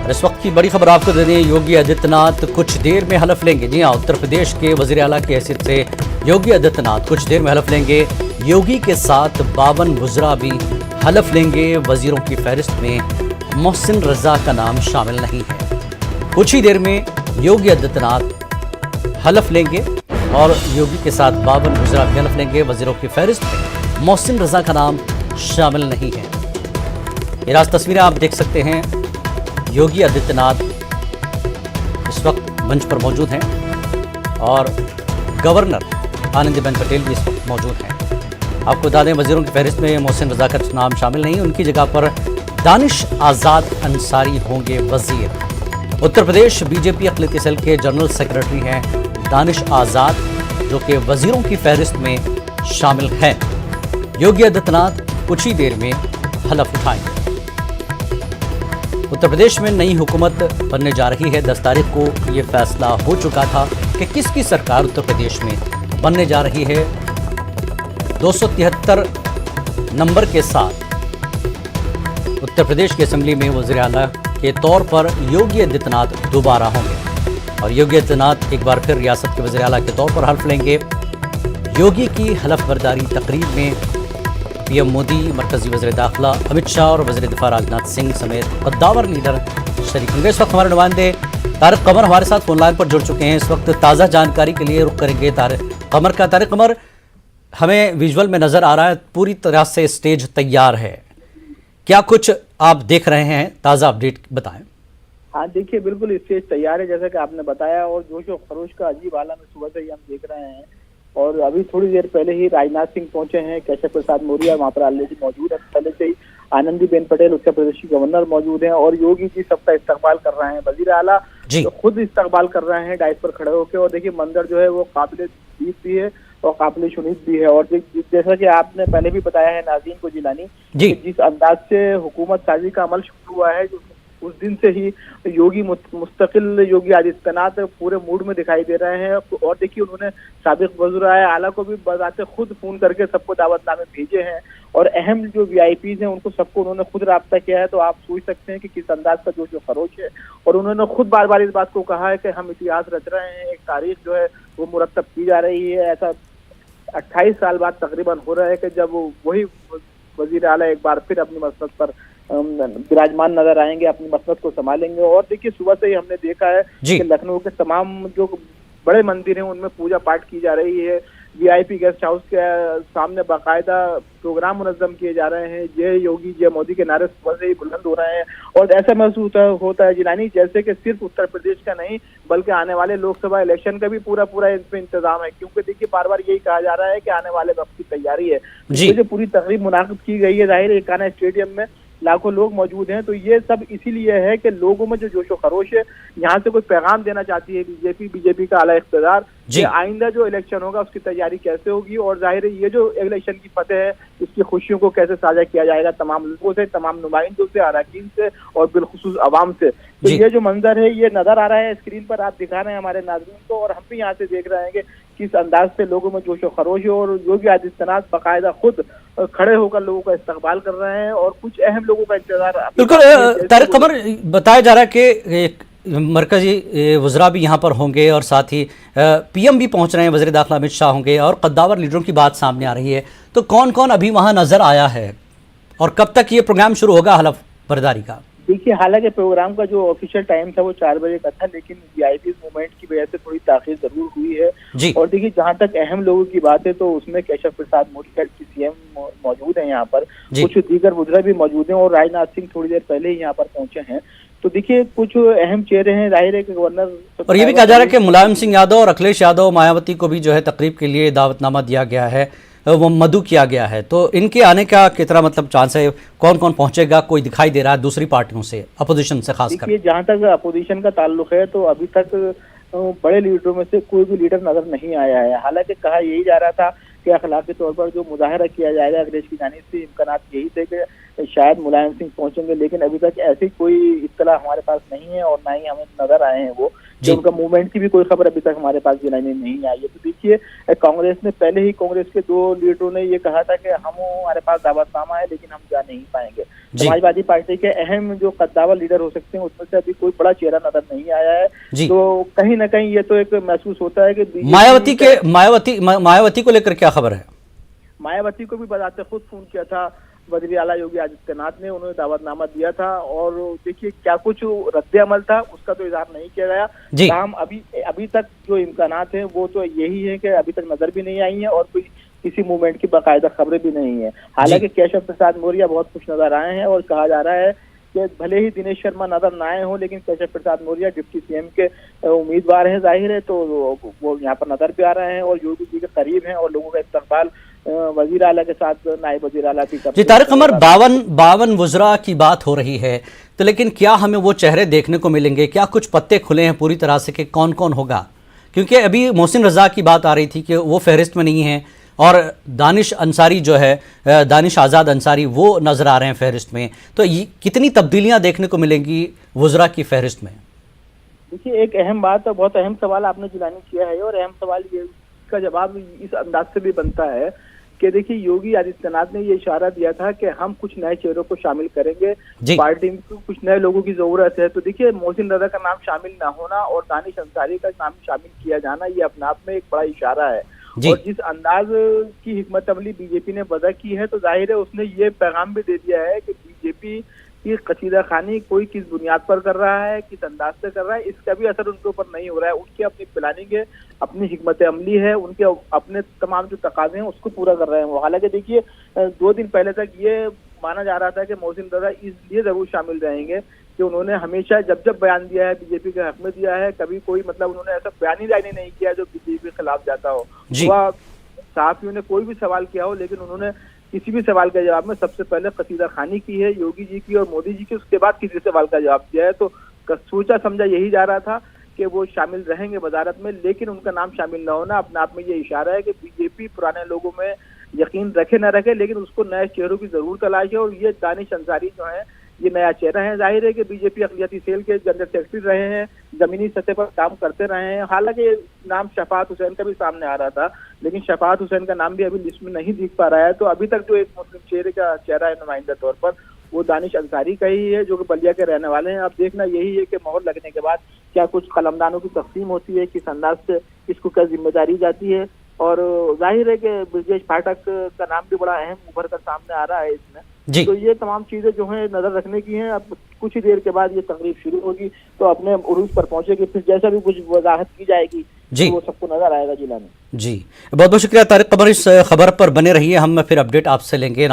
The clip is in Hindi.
इस वक्त की बड़ी खबर आपको दे दें, योगी आदित्यनाथ कुछ देर में हलफ लेंगे। जी हाँ, उत्तर प्रदेश के वजीर आला की हैसियत से योगी आदित्यनाथ कुछ देर में हलफ लेंगे। योगी के साथ 52 वज़रा भी हलफ लेंगे। वजीरों की फहरिस्त में मोहसिन रजा का नाम शामिल नहीं है। कुछ ही देर में योगी आदित्यनाथ हलफ लेंगे और योगी के साथ 52 वज़रा भी हलफ लेंगे। वजीरों की फहरिस्त में मोहसिन रजा का नाम शामिल नहीं है। ये राज तस्वीरें आप देख सकते हैं। योगी आदित्यनाथ इस वक्त मंच पर मौजूद हैं और गवर्नर आनंदीबेन पटेल भी इस वक्त मौजूद हैं। आपको बता दें, वजीरों की फहरिस्त में मोहसिन रजा का नाम शामिल नहीं, उनकी जगह पर दानिश आज़ाद अंसारी होंगे वजीर। उत्तर प्रदेश बीजेपी अक़लियती सेल के जनरल सेक्रेटरी हैं दानिश आज़ाद, जो कि वजीरों की फहरिस्त में शामिल हैं। योगी आदित्यनाथ कुछ ही देर में हलफ उठाएंगे। उत्तर प्रदेश में नई हुकूमत बनने जा रही है। 10 तारीख को ये फैसला हो चुका था कि किसकी सरकार उत्तर प्रदेश में बनने जा रही है। 273 नंबर के साथ उत्तर प्रदेश की असेंबली में वज़ीर आला के तौर पर योगी आदित्यनाथ दोबारा होंगे और योगी आदित्यनाथ एक बार फिर रियासत के वज़ीर आला के तौर पर हल्फ लेंगे। योगी की हलफ बर्दारी तकरीब में पीएम मोदी, मरकजी वज़ीर दाखिला अमित शाह और वज़ीर दिफा राजनाथ सिंह समेत कद्दावर लीडर शरीक होंगे। इस वक्त हमारे नुमाइंदे तारिक कमर हमारे साथ फोन लाइन पर जुड़ चुके हैं। इस वक्त ताज़ा जानकारी के लिए रुख करेंगे तारिक कमर का। तारिक कमर, हमें विजुअल में नज़र आ रहा है पूरी तरह से स्टेज तैयार है, क्या कुछ आप देख रहे हैं? ताज़ा अपडेट बताएं। हाँ देखिए, बिल्कुल स्टेज तैयार है जैसा कि आपने बताया, और जोश और खरोश का अजीब आलम सुबह से ही हम देख रहे हैं। और अभी थोड़ी देर पहले ही राजनाथ सिंह पहुंचे हैं, केशव प्रसाद मौर्य वहाँ पर ऑलरेडी मौजूद है। पहले से ही आनंदीबेन पटेल उत्तर प्रदेश की गवर्नर मौजूद हैं और योगी जी सबका इस्तकबाल कर रहे हैं। वजीर आला तो खुद इस्तकबाल कर रहे हैं डाइस पर खड़े होकर। और देखिए, मंजर जो है वो काबिल तारीफ भी है और काबिल शुनीद भी है। और जैसा कि आपने पहले भी बताया है नाज़रीन को जिलानी, जिस अंदाज से हुकूमत साजी का अमल शुरू हुआ है, उस दिन से ही योगी मुस्तकिल योगी आदित्यनाथ पूरे मूड में दिखाई दे रहे हैं। और देखिए, उन्होंने साबिक वज़ीर आला को भी बजाते खुद फोन करके सबको दावतनामे भेजे हैं और अहम जो वीआईपीज हैं उनको सबको उन्होंने खुद राब्ता किया है। तो आप सोच सकते हैं कि किस अंदाज का जो खरोच है। और उन्होंने खुद बार बार इस बात को कहा है कि हम इतिहास रच रहे हैं, एक तारीख जो है वो मुरतब की जा रही है। ऐसा 28 साल बाद तकरीबन हो रहा है कि जब वही वज़ीर आला एक बार फिर अपनी मसनद पर विराजमान नजर आएंगे, अपनी मसनद को संभालेंगे। और देखिए, सुबह से ही हमने देखा है कि लखनऊ के तमाम जो बड़े मंदिर हैं उनमें पूजा पाठ की जा रही है। वीआईपी गेस्ट हाउस के सामने बाकायदा प्रोग्राम मुनज़्ज़म किए जा रहे हैं। जय योगी जय मोदी के नारे सुबह से ही बुलंद हो रहे हैं। और ऐसा महसूस होता है जिलानी जैसे कि सिर्फ उत्तर प्रदेश का नहीं बल्कि आने वाले लोकसभा इलेक्शन का भी पूरा इसमें इंतजाम है। क्योंकि देखिए, बार बार यही कहा जा रहा है कि आने वाले वक्त की तैयारी है। जो पूरी तकरीब मुनाकिद की गई है, जाहिर है काना स्टेडियम में लाखों लोग मौजूद हैं। तो ये सब इसीलिए है कि लोगों में जो जोश व खरोश है, यहाँ से कोई पैगाम देना चाहती है बीजेपी का आला इख्तियार कि आइंदा जो इलेक्शन होगा उसकी तैयारी कैसे होगी। और जाहिर है ये जो इलेक्शन की फतेह है इसकी खुशियों को कैसे साझा किया जाएगा तमाम लोगों से, तमाम नुमाइंदों से, अरकान से और बिलखुसूस अवाम से। तो ये जो मंजर है ये नजर आ रहा है स्क्रीन पर, आप दिखा रहे हैं हमारे नाज़रीन को, और हम भी यहाँ से देख रहे हैं कि किस अंदाज से लोगों में जोश व खरोश है। और योगी आदित्यनाथ बाकायदा खुद खड़े होकर लोगों का इस्तकबाल कर रहे हैं और कुछ अहम लोगों का इंतजार। बिल्कुल तारिक कमर, बताया जा रहा है कि मरकजी वज़रा भी यहाँ पर होंगे और साथ ही पीएम भी पहुँच रहे हैं, वज़ीर दाखिला अमित शाह होंगे और कद्दावर लीडरों की बात सामने आ रही है। तो कौन कौन अभी वहाँ नजर आया है और कब तक ये प्रोग्राम शुरू होगा हलफ बर्दारी का? देखिए, हालांकि प्रोग्राम का जो ऑफिशियल टाइम था वो 4 बजे का था, लेकिन वीआईपी मूवमेंट की वजह से थोड़ी ताखीर जरूर हुई है। और देखिए, जहां तक अहम लोगों की बात है तो उसमें केशव प्रसाद मौर्य सीएम मौजूद हैं यहाँ पर, कुछ दीगर वज़ीर भी मौजूद हैं और राजनाथ सिंह थोड़ी देर पहले ही यहाँ पर पहुंचे हैं। तो देखिए, कुछ अहम चेहरे हैं, जाहिर है कि गवर्नर। और ये भी कहा जा रहा है कि मुलायम सिंह यादव और अखिलेश यादव, मायावती को भी जो है तकरीब के लिए दावतनामा दिया गया है, वो मदऊ किया गया है। तो इनके आने का कितना मतलब चांस है? कौन कौन पहुंचेगा? कोई दिखाई दे रहा है दूसरी पार्टियों से, अपोजिशन से खासकर? देखिए, जहां तक अपोजिशन का ताल्लुक है तो अभी तक बड़े लीडरों में से कोई भी लीडर नजर नहीं आया है। हालांकि कहा यही जा रहा था कि अखलाकी तौर पर जो मुजाहरा किया जाएगा अखिलेश की जानिब से, इम्कानात यही थे कि शायद मुलायम सिंह पहुंचेंगे, लेकिन अभी तक ऐसी कोई इत्तला हमारे पास नहीं है और ना ही हमें नजर आए हैं वो। उनका मूवमेंट की भी कोई खबर अभी तक हमारे पास जिले में नहीं आई है। तो देखिए, कांग्रेस ने पहले ही, कांग्रेस के 2 लीडरों ने ये कहा था कि हमारे पास दावतनामा है लेकिन हम जा नहीं पाएंगे। जी। समाजवादी पार्टी के अहम जो कद्दावर लीडर हो सकते हैं उसमें से अभी कोई बड़ा चेहरा नजर नहीं आया है। जी। तो कहीं ना कहीं ये तो एक महसूस होता है कि मायावती को लेकर क्या खबर है? मायावती को भी बताते खुद फोन किया था वज़ीर आला योगी आदित्यनाथ ने, उन्होंने दावतनामा दिया था और देखिए क्या कुछ रद्द अमल था उसका तो इजहार नहीं किया गया। जी। काम अभी तक जो इम्कानात हैं वो तो यही है कि अभी तक नजर भी नहीं आई है और कोई किसी मूवमेंट की बाकायदा खबरें भी नहीं है। हालांकि केशव प्रसाद मौर्य बहुत खुश नजर आए हैं और कहा जा रहा है कि भले ही दिनेश शर्मा नजर न आए हों लेकिन केशव प्रसाद मौर्य डिप्टी सीएम के उम्मीदवार हैं जाहिर है, तो वो यहाँ पर नजर भी आ रहे हैं और योगी जी के करीब हैं और लोगों का इस्तकबाल वजीर आला के साथ नायब वजीर आला भी करते हैं। जी तारिक कमर, 52 वुज़रा की बात हो रही है, तो लेकिन क्या हमें वो चेहरे देखने को मिलेंगे? क्या कुछ पत्ते खुले हैं पूरी तरह से कि कौन कौन होगा? क्योंकि अभी मोहसिन रजा की बात आ रही थी कि वो फहरिस्त में नहीं है और दानिश अंसारी जो है, दानिश आज़ाद अंसारी, वो नजर आ रहे हैं फहरिस्त में। तो ये कितनी तब्दीलियां देखने को मिलेंगी वुज़रा की फहरिस्त में? देखिए एक अहम बात और बहुत अहम सवाल आपने जिलानी किया है और अहम सवाल ये का जवाब इस अंदाज से भी बनता है कि देखिए योगी आदित्यनाथ ने ये इशारा दिया था कि हम कुछ नए चेहरों को शामिल करेंगे, पार्टी में कुछ नए लोगों की जरूरत है। तो देखिए मोहसिन रजा का नाम शामिल ना होना और दानिश अंसारी का नाम शामिल किया जाना ये अपने आप में एक बड़ा इशारा है। और जिस अंदाज की हिकमत अमली बीजेपी ने वजह की है तो जाहिर है उसने ये पैगाम भी दे दिया है कि बीजेपी की कसीदा खानी कोई किस बुनियाद पर कर रहा है, किस अंदाज से कर रहा है, इसका भी असर उनके ऊपर नहीं हो रहा है। उनकी अपनी प्लानिंग है, अपनी हिकमत अमली है, उनके अपने तमाम जो तकाजे हैं उसको पूरा कर रहे हैं वो। हालांकि देखिए 2 दिन पहले तक ये माना जा रहा था कि मोहसिन रजा इसलिए जरूर शामिल रहेंगे कि उन्होंने हमेशा जब बयान दिया है बीजेपी के हक में दिया है, कभी कोई मतलब उन्होंने ऐसा बयान ही नहीं किया जो बीजेपी के खिलाफ जाता हो। वह सहाफियों ने कोई भी सवाल किया हो लेकिन उन्होंने किसी भी सवाल का जवाब में सबसे पहले कसीदा खानी की है योगी जी की और मोदी जी की, उसके बाद किसी सवाल का जवाब दिया है। तो सोचा समझा यही जा रहा था कि वो शामिल रहेंगे वजारत में, लेकिन उनका नाम शामिल न होना अपने आप में ये इशारा है कि बीजेपी पुराने लोगों में यकीन रखे न रखे लेकिन उसको नए चेहरों की जरूर तलाश है। और ये दानिश अंसारी जो है ये नया चेहरा है। जाहिर है कि बीजेपी अक़लियती सेल के जनरल सेक्रेटरी रहे हैं, जमीनी सतह पर काम करते रहे हैं। हालांकि नाम शफात हुसैन का भी सामने आ रहा था लेकिन शफात हुसैन का नाम भी अभी लिस्ट में नहीं दिख पा रहा है। तो अभी तक जो एक मुस्लिम चेहरा है नुमाइंदा तौर पर वो दानिश अंसारी का ही है जो कि बलिया के रहने वाले हैं। अब देखना यही है कि मोहर लगने के बाद क्या कुछ कलमदानों की तकसीम होती है, किस अंदाज से इसको क्या जिम्मेदारी जाती है। और जाहिर है कि ब्रजेश पाठक का नाम भी बड़ा अहम उभर कर सामने आ रहा है इसमें। तो ये तमाम चीजें जो है नजर रखने की हैं। अब कुछ ही देर के बाद ये तकरीब शुरू होगी तो अपने उरूज पर पहुंचेगी, फिर जैसा भी कुछ वजाहत की जाएगी तो वो सबको नजर आएगा जिला में। जी बहुत बहुत शुक्रिया तारिक कमर, इस खबर पर बने रहिए, हम फिर अपडेट आपसे लेंगे।